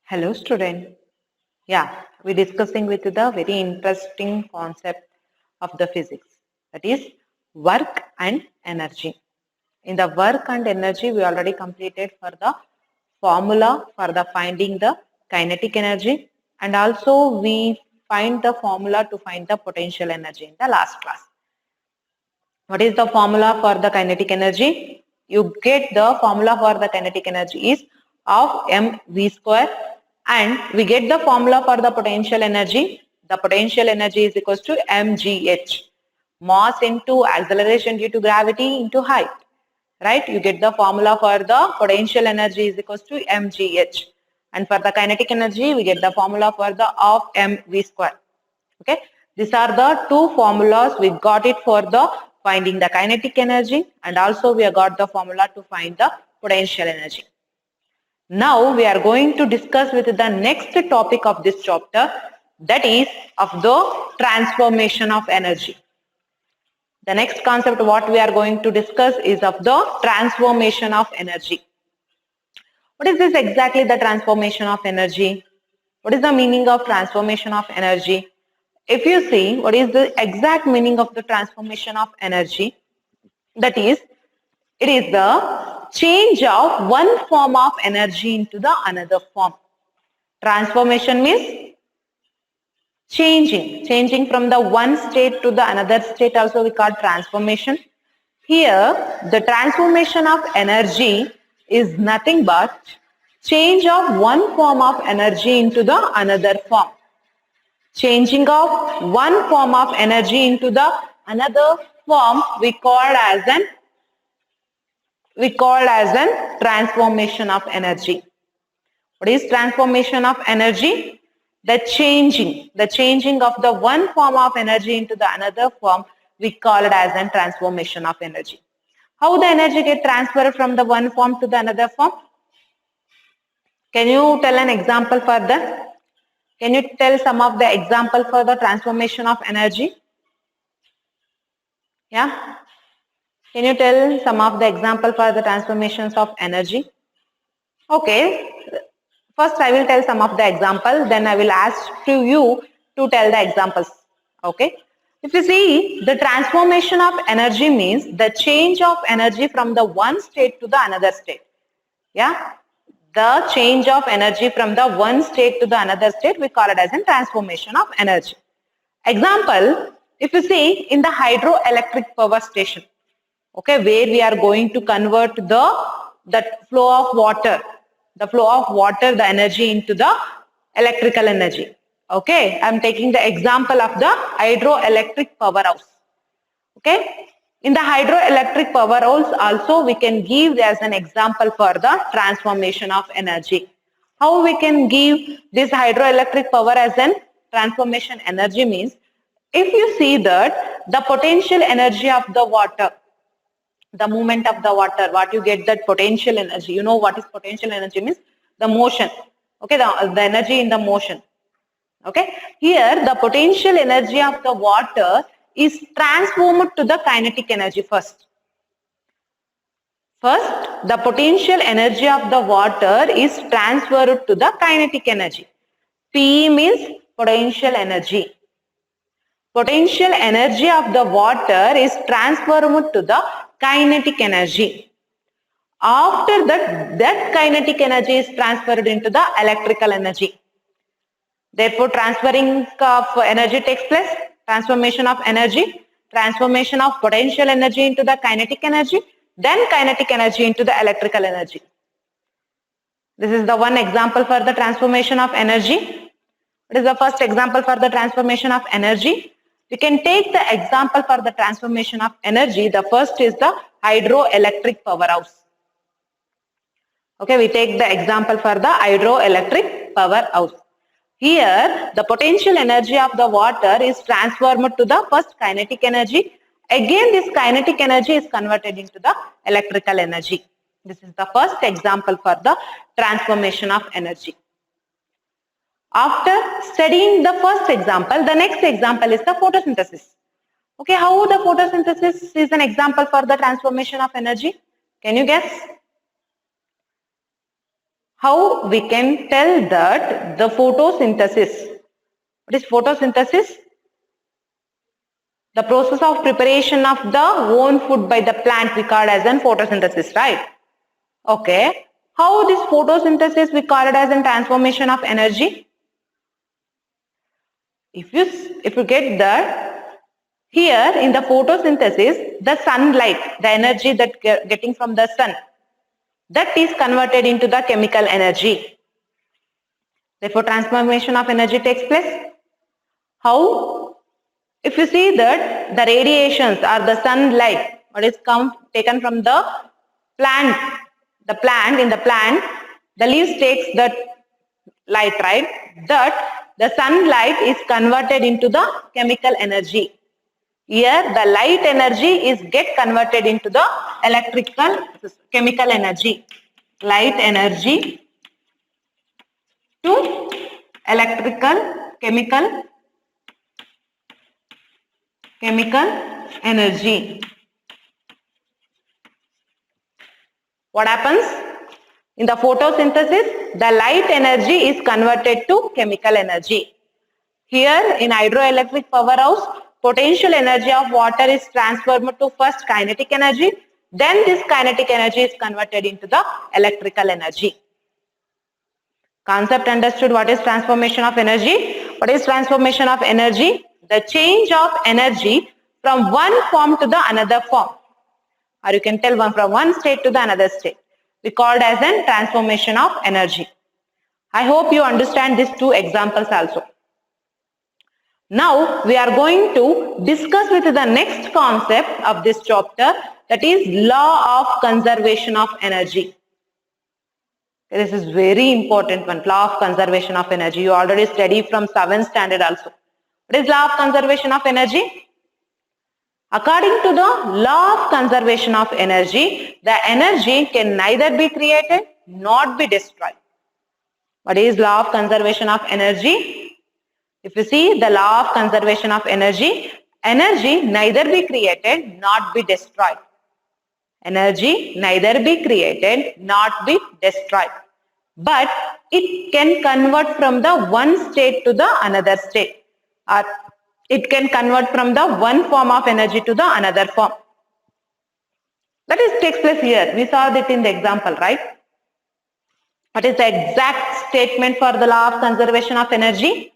Hello, student. Yeah, we're discussing with the very interesting concept of the physics, that is work and energy. In the work and energy, we already completed for the formula for the finding the kinetic energy, and also we find the formula to find the potential energy in the last class. What is the formula for the kinetic energy? You get the formula for the kinetic energy is of mv square, and we get the formula for the potential energy. The potential energy is equals to mgh, mass into acceleration due to gravity into height. Right? You get the formula for the potential energy is equals to mgh, and for the kinetic energy we get the formula for the of mv square. Okay, these are the two formulas we got it for the finding the kinetic energy, and also we have got the formula to find the potential energy. Now we are going to discuss with the next topic of this chapter, that is of the transformation of energy. The next concept what we are going to discuss is of the transformation of energy. What is this exactly, the transformation of energy? What is the meaning of transformation of energy? If you see what is the exact meaning of the transformation of energy, that is, it is the change of one form of energy into the another form. Transformation means changing from the one state to the another state, also we call transformation. Here, the transformation of energy is nothing but change of one form of energy into the another form. Changing of one form of energy into the another form we called as an transformation of energy. What is transformation of energy? The changing of the one form of energy into the another form, we call it as a transformation of energy. How the energy get transferred from the one form to the another form? Can you tell an example for that? Can you tell some of the example for the transformation of energy? Yeah? Can you tell some of the example for the transformations of energy? Okay. First, I will tell some of the example, then I will ask to you to tell the examples. Okay. If you see, the transformation of energy means the change of energy from the one state to the another state. Yeah. The change of energy from the one state to the another state, we call it as a transformation of energy. Example, if you see in the hydroelectric power station, okay, where we are going to convert the flow of water, the energy into the electrical energy. Okay, I am taking the example of the hydroelectric powerhouse. Okay, in the hydroelectric powerhouse also we can give as an example for the transformation of energy. How we can give this hydroelectric power as an transformation energy means, if you see that the potential energy of the water, the movement of the water, what you get that potential energy, you know what is potential energy means? The motion. Okay, the energy in the motion. Okay, here the potential energy of the water is transformed to the kinetic energy first. First, the potential energy of the water is transferred to the kinetic energy. P means potential energy. Potential energy of the water is transformed to the kinetic energy. After that kinetic energy is transferred into the electrical energy. Therefore, transferring of energy takes place, transformation of energy, transformation of potential energy into the kinetic energy, then kinetic energy into the electrical energy. This is the one example for the transformation of energy. What is the first example for the transformation of energy? We can take the example for the transformation of energy. The first is the hydroelectric powerhouse. Okay, we take the example for the hydroelectric powerhouse. Here, the potential energy of the water is transformed to the first kinetic energy. Again, this kinetic energy is converted into the electrical energy. This is the first example for the transformation of energy. After studying the first example, the next example is the photosynthesis. Okay, how the photosynthesis is an example for the transformation of energy? Can you guess? how we can tell that the photosynthesis, what is photosynthesis? The process of preparation of the own food by the plant we call as an photosynthesis, right? Okay. How this photosynthesis we call it as a transformation of energy? If you get that, here in the photosynthesis, the sunlight, the energy that getting from the sun, that is converted into the chemical energy. Therefore, transformation of energy takes place. How? If you see that the radiations or the sunlight, what is taken from the plant, in the plant, the leaves takes that light, right? That the sunlight is converted into the chemical energy. Here, the light energy is get converted into the chemical energy. Light energy to chemical energy. What happens? In the photosynthesis, the light energy is converted to chemical energy. Here in hydroelectric powerhouse, potential energy of water is transformed to first kinetic energy, then this kinetic energy is converted into the electrical energy. Concept understood. What is transformation of energy? What is transformation of energy? The change of energy from one form to the another form. Or you can tell from one state to the another state. We called as a transformation of energy. I hope you understand these two examples also. Now we are going to discuss with the next concept of this chapter, that is law of conservation of energy. This is very important one, law of conservation of energy. You already studied from 7th standard also. What is law of conservation of energy? According to the law of conservation of energy, the energy can neither be created nor be destroyed. What is law of conservation of energy? If you see the law of conservation of energy, energy neither be created nor be destroyed. Energy neither be created nor be destroyed. But it can convert from the one state to the another state. Or it can convert from the one form of energy to the another form. That is takes place here. We saw that in the example, right? What is the exact statement for the law of conservation of energy?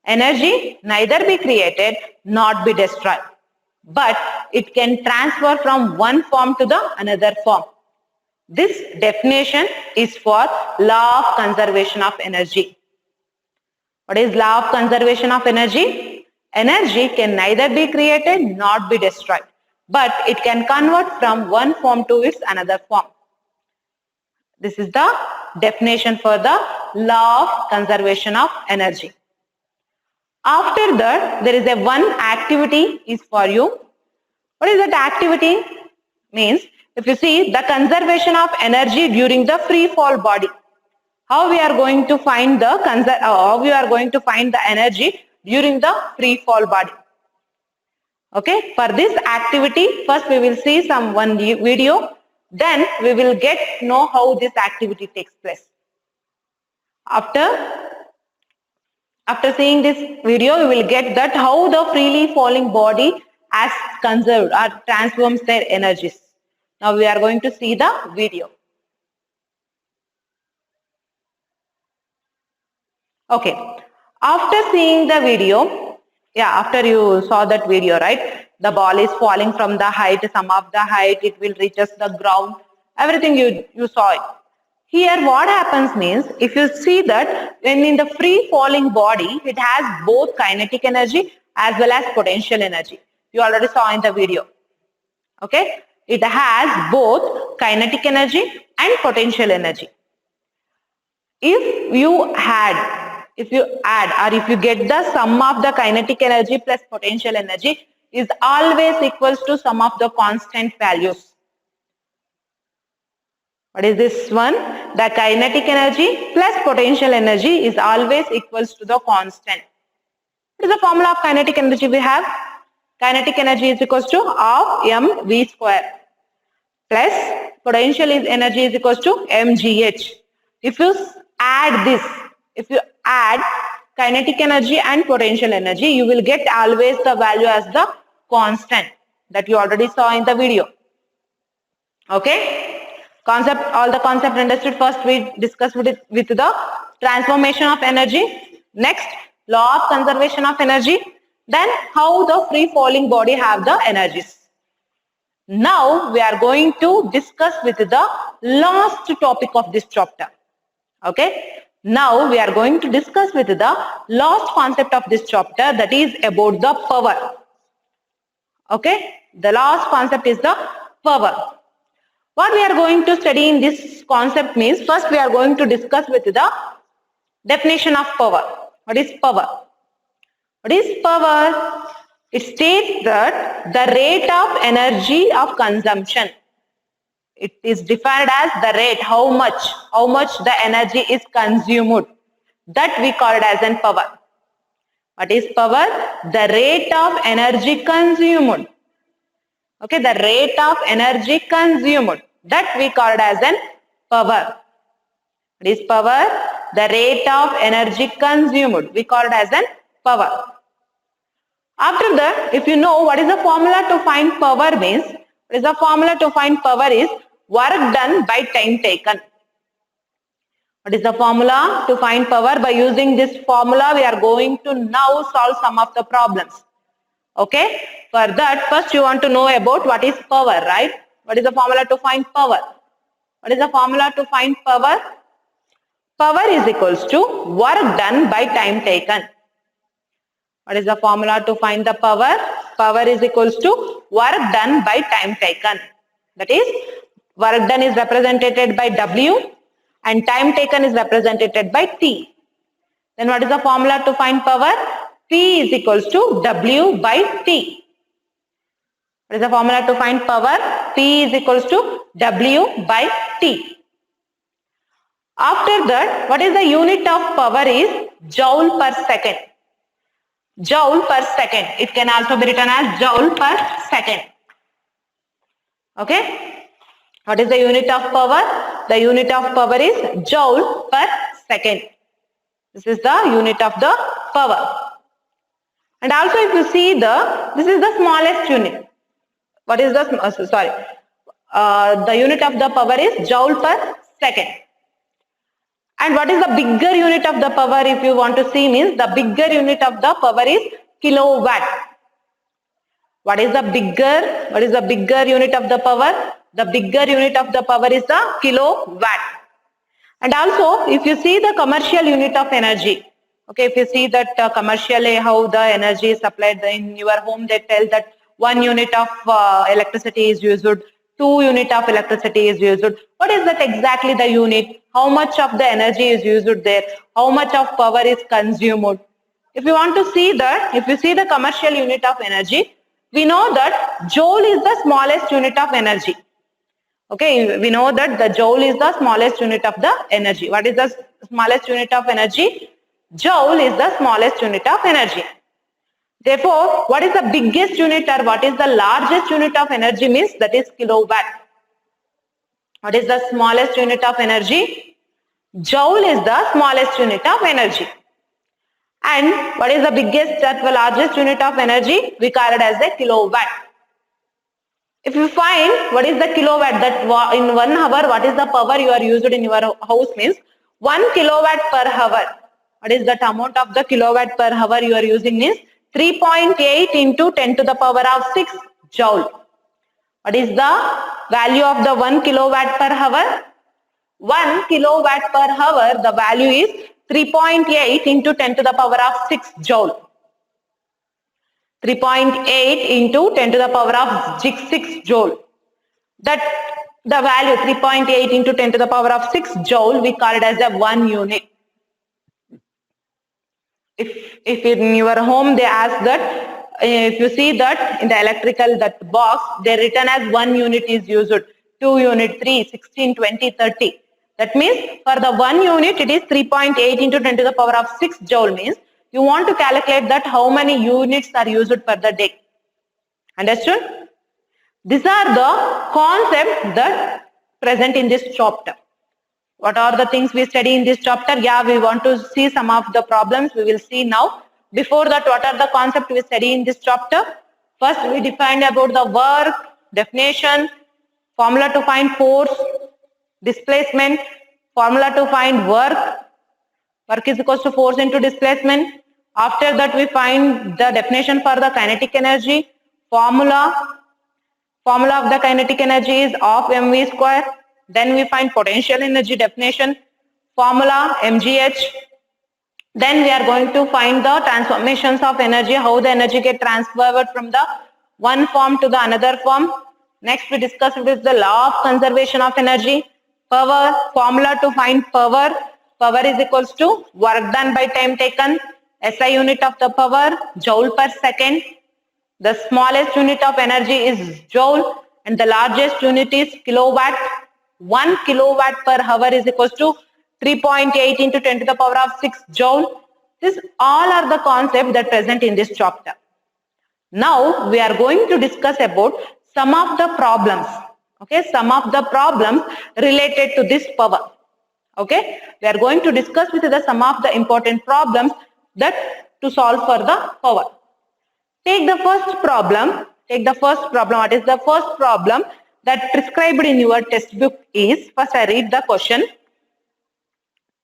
Energy neither be created nor be destroyed, but it can transfer from one form to the another form. This definition is for law of conservation of energy. What is law of conservation of energy? Energy can neither be created nor be destroyed, but it can convert from one form to its another form. This is the definition for the law of conservation of energy. After that, there is a one activity is for you. What is that activity? Means, if you see the conservation of energy during the free fall body, how we are going to find the energy during the free fall body. Okay, for this activity, first we will see one video, then we will get to know how this activity takes place. After seeing this video, we will get that how the freely falling body has conserved or transforms their energies. Now we are going to see the video. Okay, after seeing the video, after you saw that video, right? The ball is falling from the height, some of the height, it will reaches the ground, everything you saw it. Here what happens means, if you see that when in the free falling body, it has both kinetic energy as well as potential energy. You already saw in the video. Okay, it has both kinetic energy and potential energy. If you add or if you get the sum of the kinetic energy plus potential energy is always equals to sum of the constant values. What is this one? The kinetic energy plus potential energy is always equals to the constant. What is the formula of kinetic energy we have? Kinetic energy is equals to half mv square plus potential energy is equals to mgh. If you add this, if you add kinetic energy and potential energy, you will get always the value as the constant that you already saw in the video. Okay? Concept, all the concept understood. First we discussed with the transformation of energy. Next, law of conservation of energy. Then how the free falling body have the energies. Now we are going to discuss with the last topic of this chapter. Okay. Now we are going to discuss with the last concept of this chapter, that is about the power. Okay. The last concept is the power. What we are going to study in this concept means, first we are going to discuss with the definition of power. What is power? What is power? It states that the rate of energy of consumption. It is defined as the rate, how much the energy is consumed. That we call it as an power. What is power? The rate of energy consumed. Okay, the rate of energy consumed. That we call it as an power. What is power? The rate of energy consumed. We call it as an power. After that, if you know what is the formula to find power means, what is the formula to find power is work done by time taken. What is the formula to find power? By using this formula, we are going to now solve some of the problems. Okay. For that, first you want to know about what is power, right? What is the formula to find power? What is the formula to find power? Power is equals to work done by time taken. What is the formula to find the power? Power is equals to work done by time taken. That is, work done is represented by W and time taken is represented by T. Then what is the formula to find power? P is equals to W by T. What is the formula to find power? P is equals to W by T. After that, what is the unit of power is joule per second. Joule per second. It can also be written as joule per second. Okay. What is the unit of power? The unit of power is joule per second. This is the unit of the power. And also if you see this is the smallest unit. What is the, the unit of the power is joule per second. And what is the bigger unit of the power if you want to see means, the bigger unit of the power is kilowatt. What is the bigger unit of the power? The bigger unit of the power is the kilowatt. And also if you see the commercial unit of energy, okay, if you see that commercially how the energy is supplied in your home, they tell that 1 unit of electricity is used, 2 unit of electricity is used. What is that exactly the unit? How much of the energy is used there? How much of power is consumed? If you want to see that, if you see the commercial unit of energy, we know that joule is the smallest unit of energy. Okay, we know that the joule is the smallest unit of the energy. What is the smallest unit of energy? Joule is the smallest unit of energy. Therefore, what is the biggest unit or what is the largest unit of energy means, that is kilowatt. What is the smallest unit of energy? Joule is the smallest unit of energy. And what is the biggest or the largest unit of energy? We call it as a kilowatt. If you find what is the kilowatt, that in 1 hour, what is the power you are used in your house means 1 kilowatt per hour. What is that amount of the kilowatt per hour you are using means 3.8 into 10 to the power of 6 joule. What is the value of the 1 kilowatt per hour? 1 kilowatt per hour, the value is 3.8 into 10 to the power of 6 joule. 3.8 into 10 to the power of 6 joule. That the value 3.8 into 10 to the power of 6 joule, we call it as a 1 unit. If in your home they ask that, if you see that in the electrical that box, they written as 1 unit is used, 2 unit, 3, 16, 20, 30. That means for the 1 unit it is 3.8 into 10 to the power of 6 joule means you want to calculate that how many units are used per the day. Understood? These are the concepts that present in this chapter. What are the things we study in this chapter? Yeah, we want to see some of the problems we will see now. Before that, what are the concepts we study in this chapter? First, we defined about the work, definition, formula to find force, displacement, formula to find work. Work is equals to force into displacement. After that, we find the definition for the kinetic energy. Formula of the kinetic energy is of mv square. Then we find potential energy definition. Formula mgh. Then we are going to find the transformations of energy, how the energy get transferred from the one form to the another form. Next, we discuss with the law of conservation of energy. Power, formula to find power. Power is equals to work done by time taken. SI unit of the power, joule per second. The smallest unit of energy is joule and the largest unit is kilowatt. 1 kilowatt per hour is equals to 3.8 into 10 to the power of 6 joule. These all are the concepts that present in this chapter. Now we are going to discuss about some of the problems. Okay, some of the problems related to this power. Okay, we are going to discuss with the some of the important problems that to solve for the power. Take the first problem. Take the first problem. What is the first problem that prescribed in your textbook is? First, I read the question.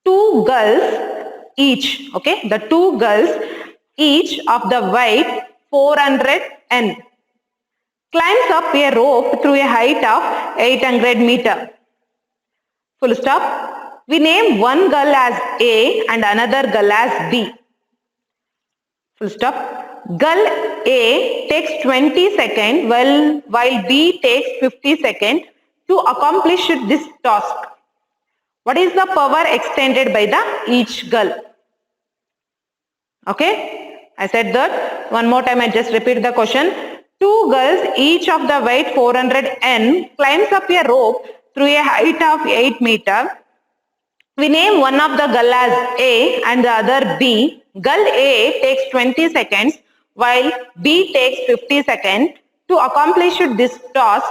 Two girls each. Okay, the two girls each of the weight 400 N climbs up a rope through a height of 800 meter. Full stop. We name one girl as A and another girl as B. Full stop. Girl A takes 20 seconds while B takes 50 seconds to accomplish this task. What is the power extended by the each girl? Okay, I said that. One more time, I just repeat the question. Two girls, each of the weight 400 N, climbs up a rope through a height of 8 meter. We name one of the girl as A and the other B. Girl A takes 20 seconds while B takes 50 seconds to accomplish this task.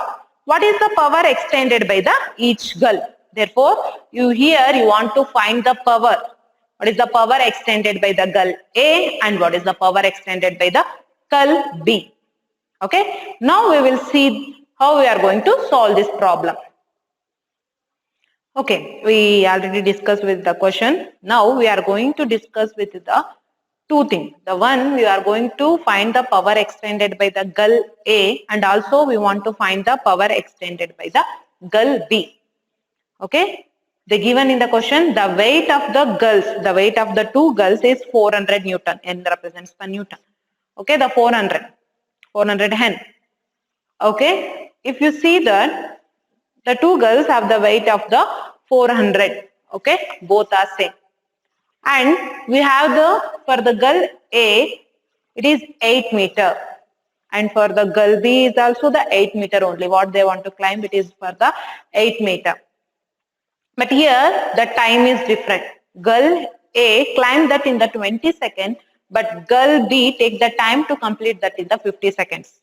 What is the power extended by the each girl? Therefore, you want to find the power. What is the power extended by the girl A and what is the power extended by the girl B? Okay. Now we will see how we are going to solve this problem. Okay, we already discussed with the question. Now we are going to discuss with the two things. The one, we are going to find the power extended by the girl A and also we want to find the power extended by the girl B. Okay, they given in the question the weight of the girls, the weight of the two girls is 400 Newton. N represents per Newton. Okay, the 400 N. Okay, if you see that the two girls have the weight of the 400. Okay, both are same. And we have for the girl A, it is 8 meter. And for the girl B is also the 8 meter only. What they want to climb, it is for the 8 meter. But here the time is different. Girl A climbed that in the 20 seconds, but girl B take the time to complete that in the 50 seconds.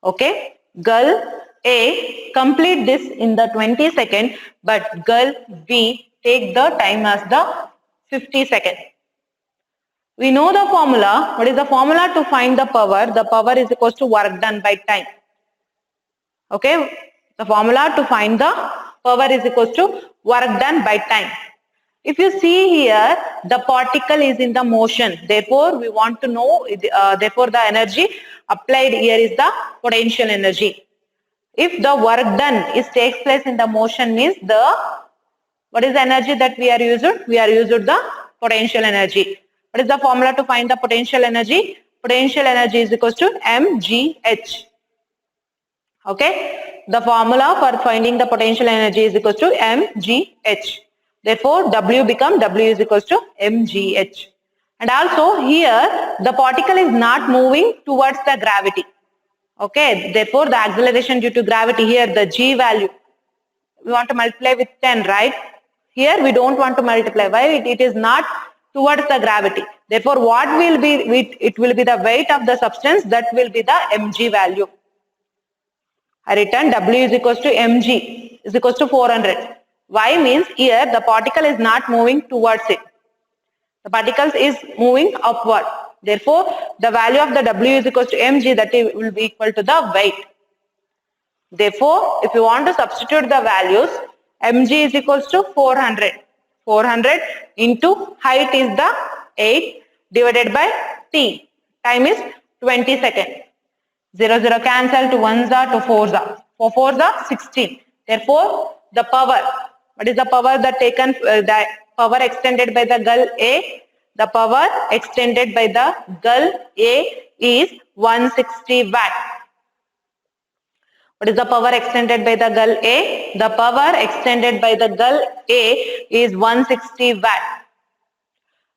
Okay, girl A complete this in the 20 seconds, but girl B take the time as the 50 seconds. We know the formula. What is the formula to find the power? The power is equals to work done by time. Okay, the formula to find the power is equals to work done by time. If you see here, the particle is in the motion. Therefore, we want to know, therefore the energy applied here is the potential energy. If the work done takes place in the motion means what is the energy that we are using? We are using the potential energy. What is the formula to find the potential energy? Potential energy is equals to mgh. Okay, the formula for finding the potential energy is equals to mgh. Therefore, W become W is equals to mgh. And also here the particle is not moving towards the gravity. Okay, therefore the acceleration due to gravity, here the g value we want to multiply with 10, right? Here we don't want to multiply. Why? It is not towards the gravity. Therefore, what will be, it will be the weight of the substance, that will be the mg value. I written W is equals to mg is equals to 400. Y means here the particle is not moving towards it. The particles is moving upward. Therefore, the value of the W is equal to mg, that will be equal to the weight. Therefore, if you want to substitute the values, mg is equals to 400. 400 into height is the 8 divided by t. Time is 20 seconds. 0, 0 cancel, to 1s are, to 4s are. 4 4s are 16. Therefore, the power, what is the power that taken, the power extended by the gull A? The power extended by the gull A is 160 watt. What is the power extended by the gull A? The power extended by the gull A is 160 watt.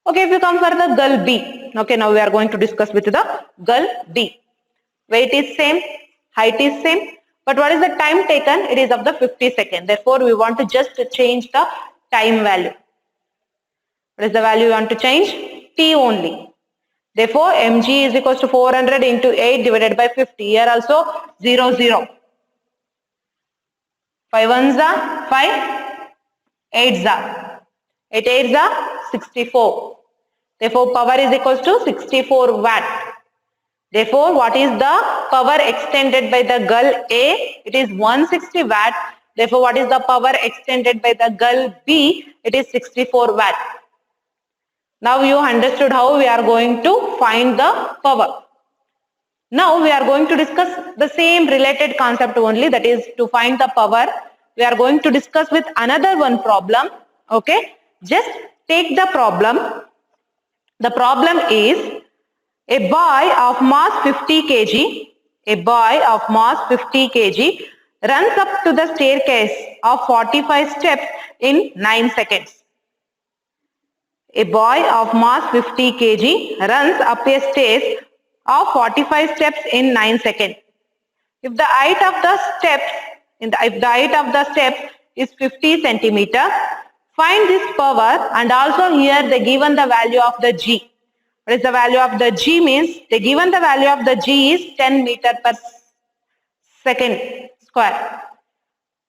Okay, if you come for the gull B. Okay, now we are going to discuss with the gull B. Weight is same, height is same, but what is the time taken? It is of the 50 seconds. Therefore, we want to just change the time value. What is the value we want to change? T only. Therefore, mg is equals to 400 into 8 divided by 50. Here also 0, 0. 5 1s are 5, 8s are. 8 8s are 64. Therefore, power is equals to 64 watt. Therefore, what is the power extended by the gull A? It is 160 watt. Therefore, what is the power extended by the gull B? It is 64 watt. Now you understood how we are going to find the power. Now we are going to discuss the same related concept only, that is to find the power. We are going to discuss with another one problem. Okay, just take the problem. The problem is a boy of mass 50 kg, a boy of mass 50 kg runs up to the staircase of 45 steps in 9 seconds. A boy of mass 50 kg runs up a stairs of 45 steps in 9 seconds. If the height of the steps is 50 centimeter, find this power, and also here they given the value of the G. What is the value of the G means? They given the value of the G is 10 meter per second square.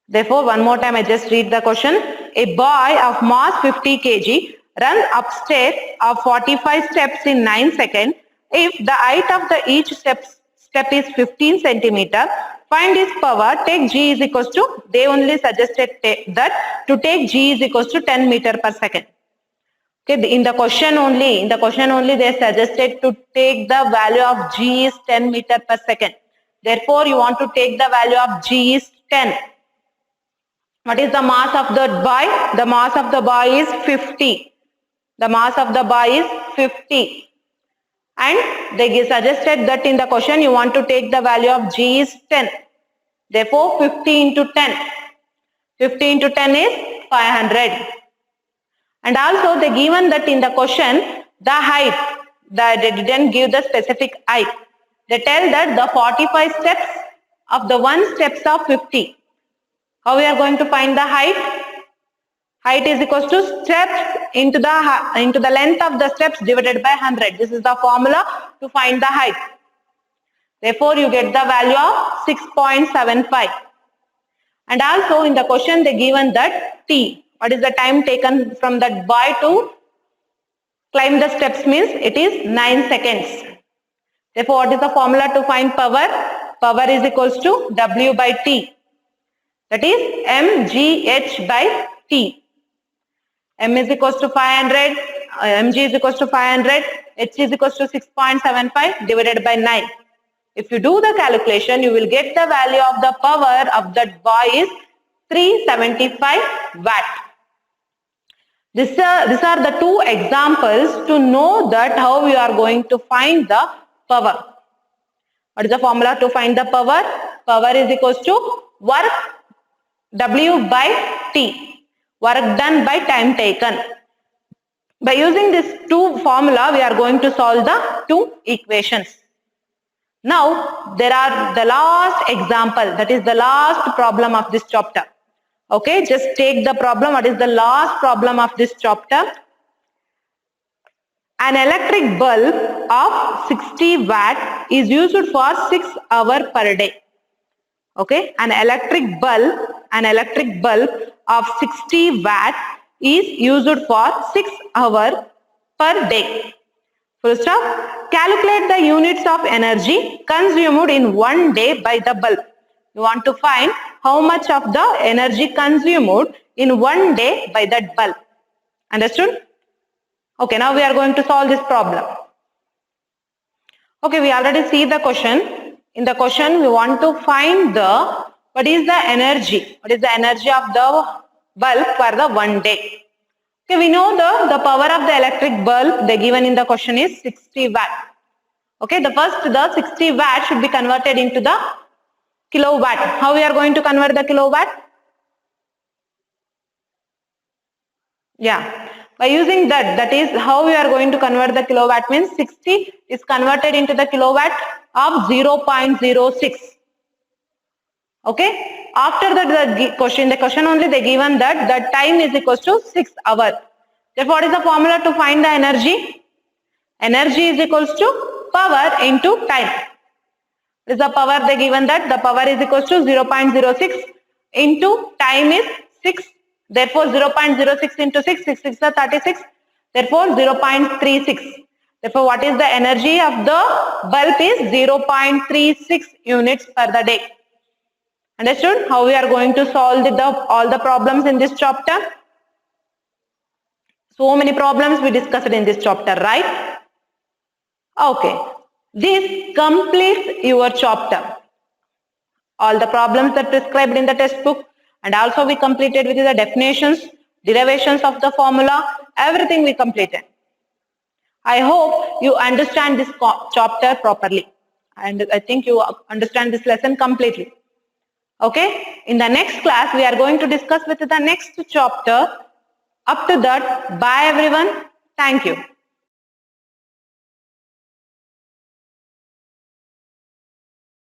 Therefore, one more time I just read the question. A boy of mass 50 kg runs upstairs of 45 steps in 9 seconds. If the height of the each step is 15 centimeter, find its power. Take G is equals to, they only suggested that to take G is equals to 10 meter per second. Okay, in the question only they suggested to take the value of G is 10 meter per second. Therefore, you want to take the value of G is 10. What is the mass of the boy? The mass of the boy is 50. The mass of the boy is 50. And they suggested that in the question you want to take the value of G is 10. Therefore, 50 into 10. 50 into 10 is 500. And also they given that in the question, the height, they didn't give the specific height. They tell that the 45 steps of the one steps of 50. How we are going to find the height? Height is equals to steps into the length of the steps divided by 100. This is the formula to find the height. Therefore, you get the value of 6.75. And also in the question they given that T. What is the time taken from that boy to climb the steps means it is 9 seconds. Therefore, what is the formula to find power? Power is equals to W by T. That is mgh by T. M is equals to 500, mg is equals to 500, h is equals to 6.75 divided by 9. If you do the calculation, you will get the value of the power of that boy is 375 watt. These are the two examples to know that how we are going to find the power. What is the formula to find the power? Power is equals to work W by T. Work done by time taken. By using these two formula, we are going to solve the two equations. Now, there are the last example, that is the last problem of this chapter. Okay, just take the problem. What is the last problem of this chapter? An electric bulb of 60 watt is used for 6 hours per day. Okay, an electric bulb of 60 watt is used for 6 hours per day. Full stop. Calculate the units of energy consumed in 1 day by the bulb. You want to find how much of the energy consumed in 1 day by that bulb. Understood? Okay, now we are going to solve this problem. Okay, we already see the question. In the question, we want to find what is the energy? What is the energy of the bulb for the 1 day? Okay, we know the power of the electric bulb they given in the question is 60 watt. Okay, the 60 watt should be converted into the kilowatt. How we are going to convert the kilowatt? Yeah, by using that is how we are going to convert the kilowatt, means 60 is converted into the kilowatt of 0.06. Okay, after that the question only they given that the time is equals to 6 hours. Therefore, what is the formula to find the energy? Energy is equals to power into time. What is the power they given that? The power is equals to 0.06 into time is 6. Therefore, 0.06 into 6, 6 6 are 36. Therefore, 0.36. Therefore, what is the energy of the bulb is 0.36 units per the day. Understood? How we are going to solve all the problems in this chapter? So many problems we discussed in this chapter, right? Okay. This completes your chapter. All the problems that prescribed in the textbook, and also we completed with the definitions, derivations of the formula, everything we completed. I hope you understand this chapter properly, and I think you understand this lesson completely. Okay, in the next class we are going to discuss with the next chapter. Up to that, bye everyone. Thank you.